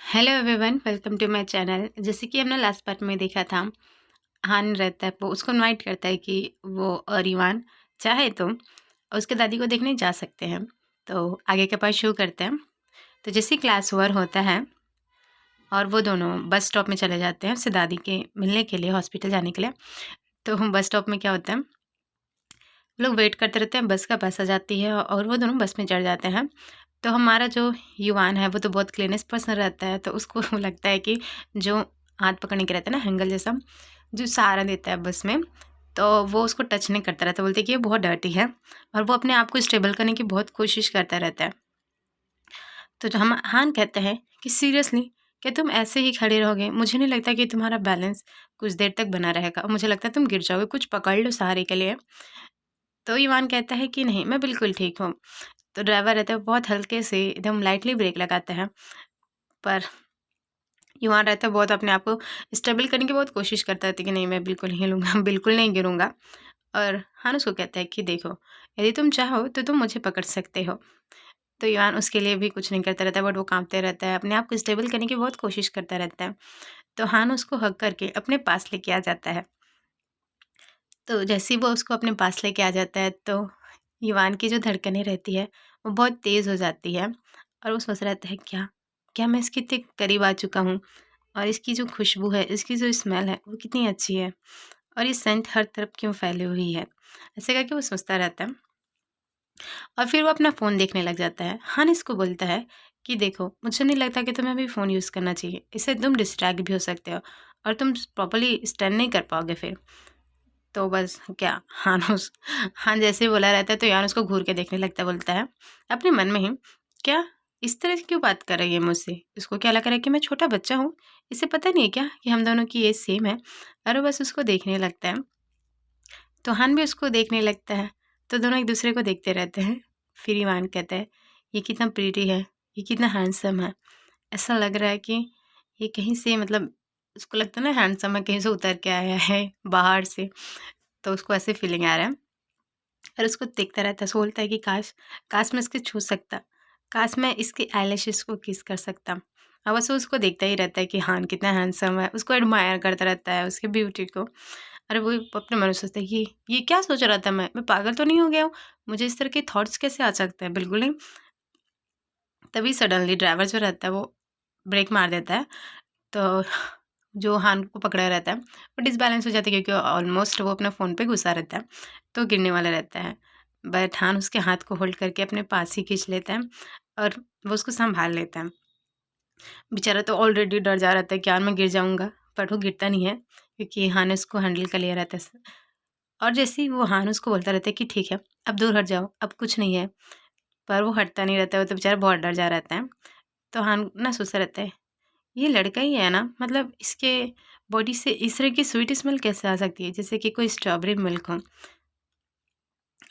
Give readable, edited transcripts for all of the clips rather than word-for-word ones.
Hello everyone, welcome to my channel. जैसे कि हमने लास्ट पार्ट में देखा था, हान रहता है वो उसको इनवाइट करता है कि वो और ईवान चाहे तो उसके दादी को देखने जा सकते हैं। तो आगे के पार्ट शुरू करते हैं। तो जैसे क्लास ओवर होता है और वो दोनों बस स्टॉप में चले जाते हैं उससे दादी के मिलने के लिए, हॉस्पिटल जाने के लिए। तो हम बस स्टॉप में क्या होता है, लोग वेट करते रहते हैं, बस का पास आ जाती है और वो दोनों बस में चढ़ जाते हैं। तो हमारा जो युवान है वो तो बहुत क्लीनेस पर्सन रहता है, तो उसको लगता है कि जो हाथ पकड़ने के रहता है ना, हैंगल जैसा जो सहारा देता है बस में, तो वो उसको टच नहीं करता रहता, बोलते हैं कि ये बहुत डर्टी है। और वो अपने आप को स्टेबल करने की बहुत कोशिश करता रहता है। तो जो हम हान कहते हैं कि सीरियसली क्या तुम ऐसे ही खड़े रहोगे? मुझे नहीं लगता कि तुम्हारा बैलेंस कुछ देर तक बना रहेगा, मुझे लगता है तुम गिर जाओगे, कुछ पकड़ लो सहारे के लिए। तो ईवान कहता है कि नहीं, मैं बिल्कुल ठीक हूँ। तो ड्राइवर रहता है बहुत हल्के से एकदम लाइटली ब्रेक लगाता है, पर ईवान रहता है बहुत अपने आप को स्टेबल करने की बहुत कोशिश करता है कि नहीं मैं बिल्कुल नहीं हिलूँगा, बिल्कुल नहीं गिरूँगा। और हान उसको कहता है कि देखो, यदि तुम चाहो तो तुम मुझे पकड़ सकते हो। तो ईवान उसके लिए भी कुछ नहीं करता रहता है, बट वो काँपते रहता है, अपने आप को स्टेबल करने की बहुत कोशिश करता रहता है। तो हान उसको हग करके अपने पास लेके आ जाता है। तो जैसे ही वो उसको अपने पास लेके आ जाता है, तो ईवान की जो धड़कनें रहती है वो बहुत तेज़ हो जाती है और वो सोच रहता है क्या क्या मैं इसके इतने करीब आ चुका हूँ, और इसकी जो खुशबू है, इसकी जो स्मेल है वो कितनी अच्छी है, और ये सेंट हर तरफ क्यों फैली हुई है। ऐसे करके वो सोचता रहता है और फिर वो अपना फ़ोन देखने लग जाता है। हान इसको बोलता है कि देखो, मुझे नहीं लगता कि तुम्हें अभी फ़ोन यूज़ करना चाहिए, इससे तुम डिस्ट्रैक्ट भी हो सकते हो और तुम प्रॉपर्ली स्टैंड नहीं कर पाओगे फिर। तो बस क्या, हान जैसे ही बोला रहता है तो यान उसको घूर के देखने लगता है, बोलता है अपने मन में ही, क्या इस तरह से क्यों बात कर रही है मुझसे? इसको क्या लग रहा है कि मैं छोटा बच्चा हूँ? इसे पता नहीं है क्या कि हम दोनों की एज सेम है? और वो बस उसको देखने लगता है। तो हान भी उसको देखने लगता है। तो दोनों एक दूसरे को देखते रहते हैं। फिर ईवान कहता है, ये कितना प्रीटी है, ये कितना हैंडसम है। ऐसा लग रहा है कि ये कहीं से, मतलब उसको लगता है ना हैंडसम है, कहीं से उतर के आया है बाहर से। तो उसको ऐसे फीलिंग आ रहा है और उसको देखता रहता है, सोचता है कि काश काश मैं इसको छू सकता, काश मैं इसके आईलैशेस को किस कर सकता। और बस वो उसको देखता ही रहता है कि हाँ कितना हैंडसम है, उसको एडमायर करता रहता है उसकी ब्यूटी को। अरे वो अपने मन में सोचता है कि ये क्या सोच रहा था, मैं पागल तो नहीं हो गया हूँ, मुझे इस तरह के थॉट्स कैसे आ सकते हैं, बिल्कुल नहीं। तभी सडनली ड्राइवर जो रहता है वो ब्रेक मार देता है। तो जो हान को पकड़ा रहता है वो डिसबैलेंस हो जाता है, क्योंकि ऑलमोस्ट वो अपना फ़ोन पे घुसा रहता है, तो गिरने वाला रहता है। बट हान उसके हाथ को होल्ड करके अपने पास ही खींच लेता है और वो उसको संभाल लेता है। बेचारा तो ऑलरेडी डर जा रहता है कि यार मैं गिर जाऊँगा, पर वो गिरता नहीं है क्योंकि हान उसको हैंडल कर लिया रहता है। और जैसे ही वो हान उसको बोलता रहता है कि ठीक है, अब दूर हट जाओ, अब कुछ नहीं है, पर वो हटता नहीं रहता है, वो तो बेचारा बहुत डर जा रहता है। तो हान ना सोचता रहता है, ये लड़का ही है ना, मतलब इसके बॉडी से इस तरह की स्वीट स्मेल कैसे आ सकती है, जैसे कि कोई स्ट्रॉबेरी मिल्क हो।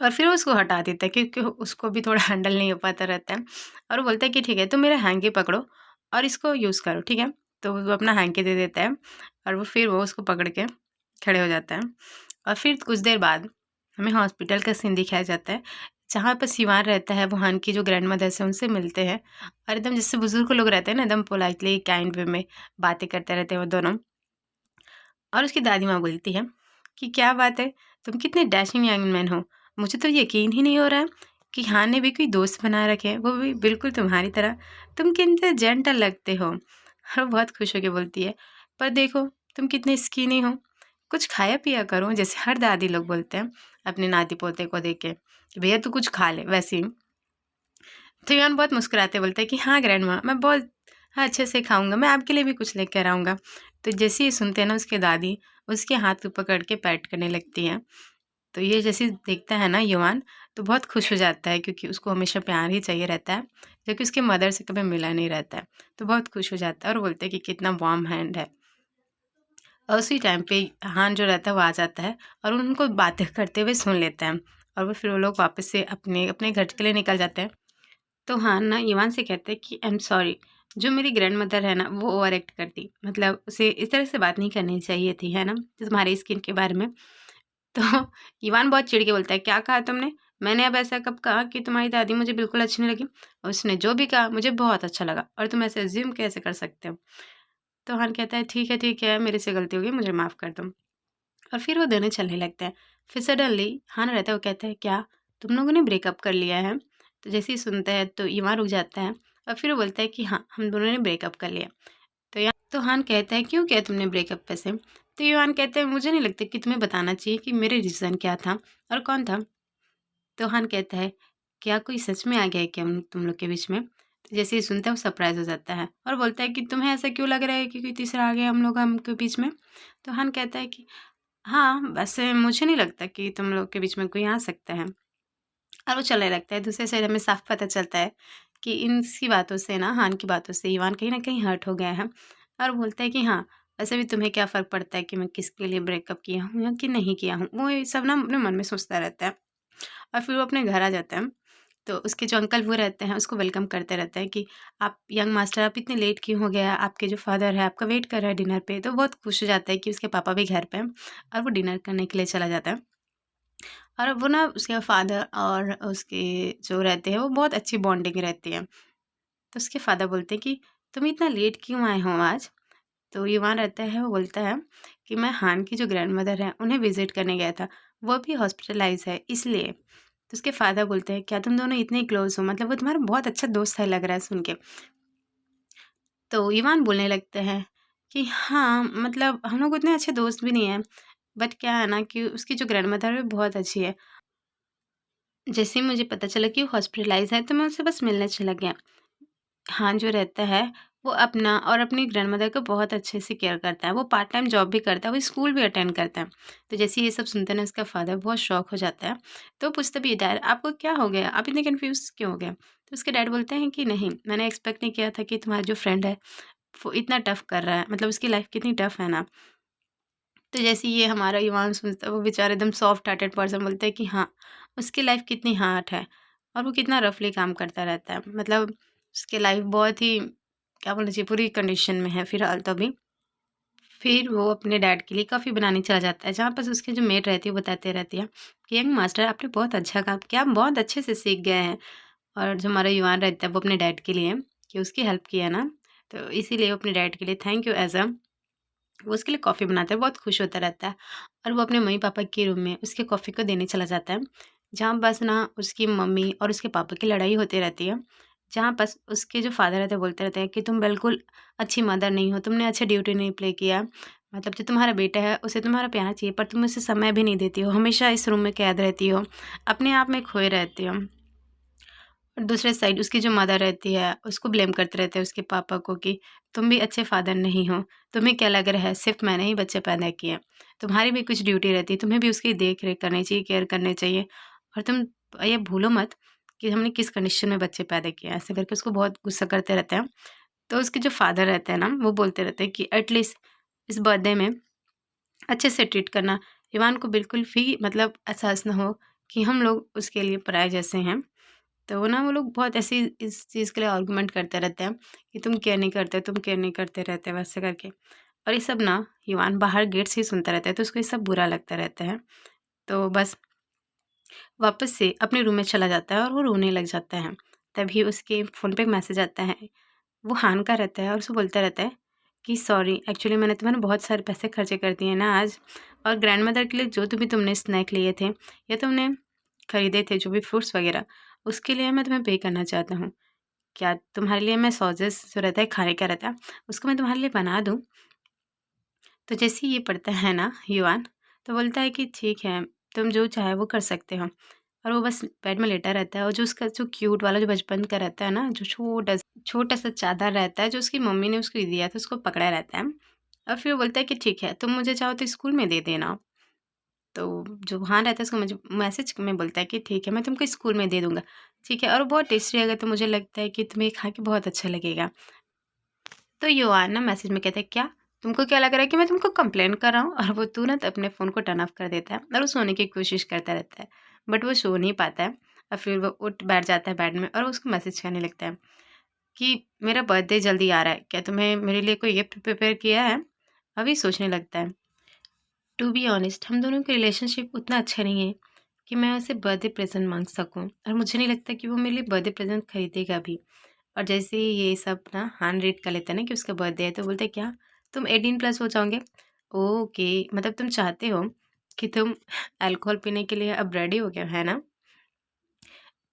और फिर वो उसको हटा देता है क्योंकि उसको भी थोड़ा हैंडल नहीं हो पाता रहता है। और वो बोलता है कि ठीक है, तुम मेरा हैंकी पकड़ो और इसको यूज़ करो, ठीक है। तो वो अपना हैंकी दे देता है और वो उसको पकड़ के खड़े हो जाता है। और फिर कुछ देर बाद हमें हॉस्पिटल का सीन दिखाया जाता है, जहाँ पर सिवान रहता है, वो हान की जो ग्रैंड मदर से उनसे मिलते हैं। और एकदम जैसे बुजुर्ग लोग रहते हैं ना, एकदम पोलाइटली काइंड वे में बातें करते रहते हैं वो दोनों। और उसकी दादी माँ बोलती है कि क्या बात है, तुम कितने डैशिंग यंग मैन हो, मुझे तो यकीन ही नहीं हो रहा है कि हाँ ने भी कोई दोस्त बना रखे हैं, वो भी बिल्कुल तुम्हारी तरह, तुम कितने जेंटल लगते हो। और वो बहुत खुश होकर बोलती है, पर देखो तुम कितने स्किनी हो, कुछ खाया पिया करो, जैसे हर दादी लोग बोलते हैं अपने नाती पोते को देख के कि भैया तू कुछ खा ले, वैसे ही। तो यून बहुत मुस्कुराते बोलता है कि हाँ ग्रैंड माँ, मैं बहुत हाँ अच्छे से खाऊंगा, मैं आपके लिए भी कुछ लेकर आऊँगा। तो जैसे ही सुनते हैं ना, उसके दादी उसके हाथ को पकड़ के पैट करने लगती हैं। तो ये जैसे देखता है ना युवान, तो बहुत खुश हो जाता है क्योंकि उसको हमेशा प्यार ही चाहिए रहता है, जो कि उसके मदर से कभी मिला नहीं रहता है। तो बहुत खुश हो जाता है और बोलते हैं कि कितना वार्म हैंड है। और उसी टाइम पे हान जो रहता है वो आ जाता है और उनको बातें करते हुए सुन लेता है, और वो फिर वो लोग वापस से अपने अपने घर के लिए निकल जाते हैं। तो हाँ ना, ईवान से कहते हैं कि आई एम सॉरी, जो मेरी ग्रैंड मदर है ना वो ओवर एक्ट करती, मतलब उसे इस तरह से बात नहीं करनी चाहिए थी, है ना, तुम्हारी स्किन के बारे में। तो ईवान बहुत चिढ़ के बोलता है, क्या कहा तुमने, मैंने अब ऐसा कब कहा कि तुम्हारी दादी मुझे बिल्कुल अच्छी नहीं लगी? और उसने जो भी कहा मुझे बहुत अच्छा लगा और तुम ऐसे अज़्यूम कैसे कर सकते हो? तो हान कहता है, ठीक है, मेरे से गलती हो गई, मुझे माफ़ कर दो। और फिर वो दोनों चलने लगते हैं। फिर सडनली हान रहता है, वो कहता है, क्या तुम लोगों ने ब्रेकअप कर लिया है? तो जैसे ही सुनता है तो ईवान रुक जाता है और फिर वो बोलता है कि हाँ, हम दोनों ने ब्रेकअप कर लिया। तो हान कहता है, क्यों किया तुमने ब्रेकअप वैसे? तो ईवान कहते हैं, मुझे नहीं लगता कि तुम्हें बताना चाहिए कि मेरे रीज़न क्या था और कौन था। तो हान कहता है, क्या कोई सच में आ गया है क्या तुम लोग के बीच में? तो जैसे ही सुनता है वो सरप्राइज़ हो जाता है और बोलता है कि तुम्हें ऐसा क्यों लग रहा है कि कोई तीसरा आ गया हम के बीच में? तो हान कहता है कि हाँ, वैसे मुझे नहीं लगता कि तुम लोग के बीच में कोई आ सकता है। और वो चलने लगता है। दूसरे साइड हमें साफ पता चलता है कि इनकी बातों से ना, हान की बातों से इवान कहीं न कहीं हर्ट हो गया है और बोलता है कि हाँ, वैसे भी तुम्हें क्या फ़र्क पड़ता है कि मैं किसके लिए ब्रेकअप किया हूँ या कि नहीं किया हूँ। वो ये सब ना अपने मन में सोचता रहता है और फिर वो अपने घर आ जाता है। तो उसके जो अंकल वो रहते हैं उसको वेलकम करते रहते हैं कि आप यंग मास्टर, आप इतने लेट क्यों हो गया? आपके जो फादर है आपका वेट कर रहा है डिनर पे। तो बहुत खुश हो जाता है कि उसके पापा भी घर पे हैं और वो डिनर करने के लिए चला जाता है। और वो ना उसके फादर और उसके जो रहते हैं वो बहुत अच्छी बॉन्डिंग रहती है। तो उसके फादर बोलते हैं कि तुम इतना लेट क्यों आए हो आज? तो युवान रहता है, वो बोलता है कि मैं हान की जो ग्रैंडमदर है उन्हें विज़िट करने गया था, वो भी हॉस्पिटलाइज़ है इसलिए। तो उसके फादर बोलते हैं, क्या तुम दोनों इतने क्लोज़ हो? मतलब वो तुम्हारा बहुत अच्छा दोस्त है लग रहा है सुन के। तो युवान बोलने लगते हैं कि हाँ, मतलब हम लोग उतने अच्छे दोस्त भी नहीं हैं, बट क्या है ना कि उसकी जो ग्रैंडमदर है वो बहुत अच्छी है। जैसे ही मुझे पता चला कि वो हॉस्पिटलाइज़ है, तो मैं उससे बस मिलने चला गया। हाँ, जो रहता है, वो अपना और अपनी ग्रैंडमदर को बहुत अच्छे से केयर करता है। वो पार्ट टाइम जॉब भी करता है, वो स्कूल भी अटेंड करता है। तो जैसे ही ये सब सुनते हैं ना, उसका फादर बहुत शॉक हो जाता है। तो वो पूछता भी है, डैड आपको क्या हो गया? आप इतने कन्फ्यूज़ क्यों हो गए? तो उसके डैड बोलते हैं कि नहीं, मैंने एक्सपेक्ट नहीं किया था कि तुम्हारा जो फ्रेंड है, वो इतना टफ़ कर रहा है। मतलब उसकी लाइफ़ कितनी टफ़ है ना। तो जैसे ये हमारा ईवान सुनता है, वो बेचारा एकदम सॉफ्ट हार्टेड पर्सन बोलता है कि हाँ, उसकी लाइफ़ कितनी हार्ड है और वो कितना रफ़ली काम करता रहता है। मतलब उसकी लाइफ़ बहुत ही, क्या बोलना चाहिए, बुरी कंडीशन में है फ़िलहाल तो अभी। फिर वो अपने डैड के लिए कॉफ़ी बनाने चला जाता है, जहाँ पर उसकी जो मेड रहती है वो बताते रहती है कि यंग मास्टर आपने बहुत अच्छा काम किया, आप बहुत अच्छे से सीख गए हैं। और जो हमारा ईवान रहता है वो अपने डैड के लिए कि उसकी हेल्प किया ना, तो इसीलिए वो अपने डैड के लिए थैंक यू एज़ अ, वो उसके लिए कॉफ़ी बनाता है, बहुत खुश होता रहता है और वो अपने मम्मी-पापा के रूम में उसके कॉफ़ी को देने चला जाता है, जहाँ बस ना उसकी मम्मी और उसके पापा की लड़ाई होती रहती है। जहाँ बस उसके जो फ़ादर रहते हैं बोलते रहते हैं कि तुम बिल्कुल अच्छी मदर नहीं हो, तुमने अच्छा ड्यूटी नहीं प्ले किया। मतलब जो तुम्हारा बेटा है उसे तुम्हारा प्यार चाहिए पर तुम उसे समय भी नहीं देती हो, हमेशा इस रूम में कैद रहती हो, अपने आप में खोए रहती हो। और दूसरे साइड उसकी जो मदर रहती है, उसको ब्लेम करते रहते हैं उसके पापा को कि तुम भी अच्छे फादर नहीं हो। तुम्हें क्या लग रहा है सिर्फ़ मैंने ही बच्चे पैदा किए हैं। तुम्हारी भी कुछ ड्यूटी रहती है, तुम्हें भी उसकी देख-रेख करनी चाहिए, केयर करनी चाहिए और तुम ये भूलो मत कि हमने किस कंडीशन में बच्चे पैदा किए हैं। ऐसे करके उसको बहुत गुस्सा करते रहते हैं। तो उसके जो फादर रहते हैं ना, वो बोलते रहते हैं कि एटलीस्ट इस बर्थडे में अच्छे से ट्रीट करना। ईवान को बिल्कुल भी मतलब एहसास ना हो कि हम लोग उसके लिए पराये जैसे हैं। तो वो ना, वो लोग बहुत ऐसी इस चीज़ के लिए आर्गुमेंट करते रहते हैं कि तुम केयर नहीं करते, तुम केयर नहीं करते रहते, वैसे करके। और ये सब ना युवान बाहर गेट से ही सुनता रहता है, तो उसको ये सब बुरा लगता रहता है। तो बस वापस से अपने रूम में चला जाता है और वो रोने लग जाता है। तभी उसके फ़ोन पे एक मैसेज आता है। वो हान का रहता है और उसको बोलता रहता है कि सॉरी, एक्चुअली मैंने तुम्हें ना बहुत सारे पैसे खर्चे कर दिए ना आज, और ग्रैंडमदर के लिए जो भी तुमने स्नैक लिए थे या तुमने खरीदे थे जो भी फ्रूट्स वगैरह, उसके लिए मैं तुम्हें पे करना चाहता हूँ। क्या तुम्हारे लिए मैं सॉसेस जो रहता है खाने का रहता है, उसको मैं तुम्हारे लिए बना दूँ? तो जैसे ही ये पढ़ता है ना युवान, तो बोलता है कि ठीक है, तुम जो चाहे वो कर सकते हो। और वो बस बेड में लेटा रहता है और जो उसका जो क्यूट वाला जो बचपन का रहता है ना, जो छोटा-सा चादर रहता है जो उसकी मम्मी ने उसको दिया था, उसको पकड़ा रहता है। और फिर वो बोलता है कि ठीक है, तुम मुझे चाहो तो स्कूल में दे देना। तो जो वहाँ रहता है उसको मुझे मैसेज में बोलता है कि ठीक है, मैं तुमको स्कूल में दे दूँगा। ठीक है, और वो बहुत टेस्टी रहेगा तो मुझे लगता है कि तुम्हें खा के बहुत अच्छा लगेगा। तो योआन ना मैसेज में कहता है, क्या तुमको क्या लग रहा है कि मैं तुमको कंप्लेन कर रहा हूँ? और वो तुरंत अपने फ़ोन को टर्न ऑफ कर देता है और वो सोने की कोशिश करता रहता है, बट वो सो नहीं पाता है। और फिर वो उठ बैठ जाता है बेड में और उसको मैसेज करने लगता है कि मेरा बर्थडे जल्दी आ रहा है, क्या तुम्हें मेरे लिए कोई गिफ्ट प्रिपेयर किया है? अभी सोचने लगता है। टू बी ऑनेस्ट हम दोनों का रिलेशनशिप उतना अच्छा नहीं है, कि मैं उसे बर्थडे प्रेज़ेंट माँग सकूँ, और मुझे नहीं लगता कि वो मेरे लिए बर्थडे प्रेज़ेंट खरीदेगा भी। और जैसे ही ये सब ना हान रीड कर लेता है ना कि उसका बर्थडे है, तो बोलता है, क्या तुम 18+ हो जाओगे? ओके, मतलब तुम चाहते हो कि तुम अल्कोहल पीने के लिए अब रेडी हो गए हो, है ना?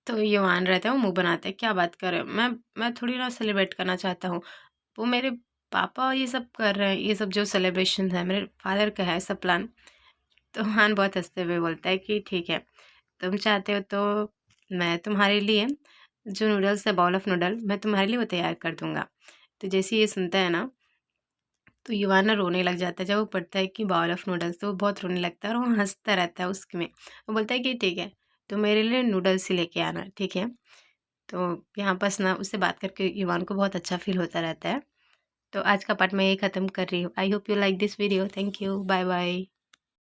तो युवान रहता है, वो मुँह बनाता है, क्या बात कर रहे हो? मैं थोड़ी ना सेलिब्रेट करना चाहता हूँ। वो मेरे पापा ये सब कर रहे हैं, ये सब जो सेलिब्रेशंस है मेरे फादर का है सब प्लान। तो हान बहुत हँसते हुए बोलता है कि ठीक है, तुम चाहते हो तो मैं तुम्हारे लिए जो नूडल्स है, बाउल ऑफ नूडल, मैं तुम्हारे लिए वो तैयार कर दूँगा। तो जैसे ही ये सुनता है ना, तो युवान ना रोने लग जाता है। जब वो पढ़ता है कि बाउल ऑफ नूडल्स, तो वो बहुत रोने लगता है और वो हँसता रहता है उसमें। वो बोलता है कि ठीक है, तो मेरे लिए नूडल्स ही लेके आना, ठीक है? तो यहाँ बस ना उससे बात करके युवान को बहुत अच्छा फ़ील होता रहता है। तो आज का पार्ट मैं यही ख़त्म कर रही हूँ। I hope you like this video. Thank you. Bye bye.